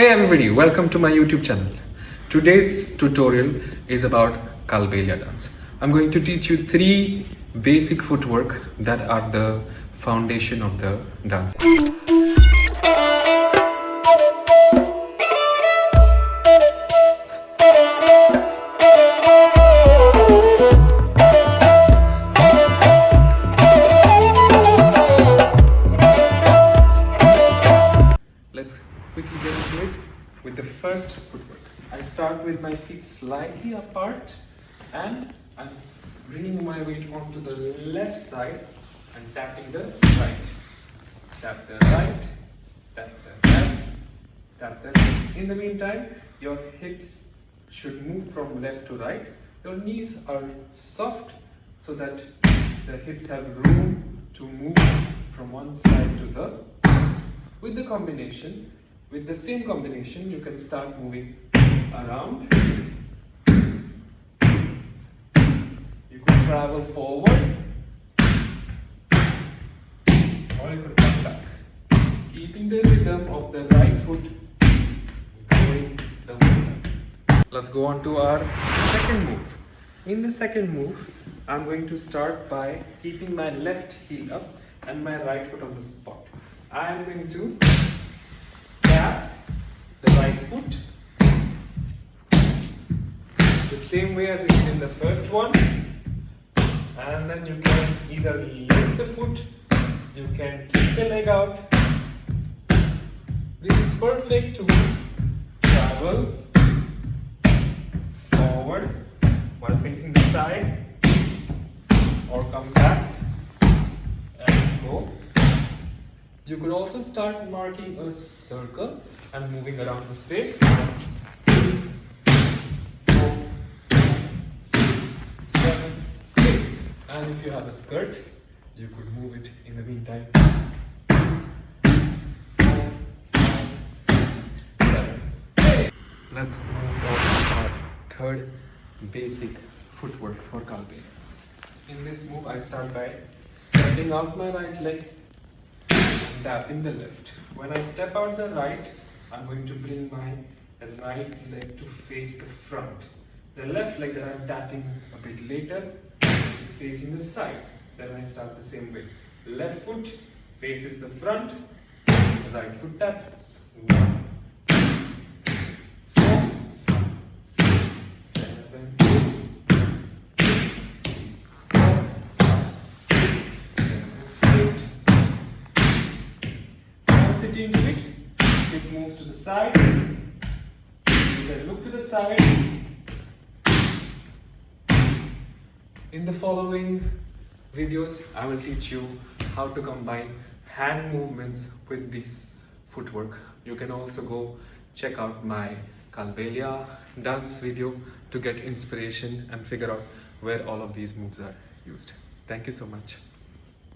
Hey everybody, welcome to my YouTube channel. Today's tutorial is about Kalbeliya dance. I'm going to teach you 3 basic footwork that are the foundation of the dance. Let's quickly get into it with the first footwork. I start with my feet slightly apart and I'm bringing my weight onto the left side and tapping the right. Tap the right, tap the right, tap the right. In the meantime, your hips should move from left to right. Your knees are soft so that the hips have room to move from one side to the with the same combination, you can start moving around. You could travel forward or you could come back, keeping the rhythm of the right foot going the movement. Let's go on to our second move. In the second move, I'm going to start by keeping my left heel up and my right foot on the spot. I'm going to tap the right foot the same way as we did in the first one, and then you can either lift the foot, you can keep the leg out. This is perfect to travel forward while facing the side or come back and go. You could also start marking a circle and moving around the space. 3, 4, 6, 7, 8. And if you have a skirt, you could move it in the meantime. 4, 5, 6, 7, 8. Let's move on to our third basic footwork for Kalbeliya. In this move, I start by stepping out my right leg, tapping the left. When I step out the right, I'm going to bring my right leg to face the front. The left leg that I'm tapping a bit later is facing the side. Then I start the same way. Left foot faces the front, right foot taps. 1, 2, 4, 5, 6, 7, 8. Into it, it moves to the side, you can look to the side. In the following videos, I will teach you how to combine hand movements with this footwork. You can also go check out my Kalbeliya dance video to get inspiration and figure out where all of these moves are used. Thank you so much.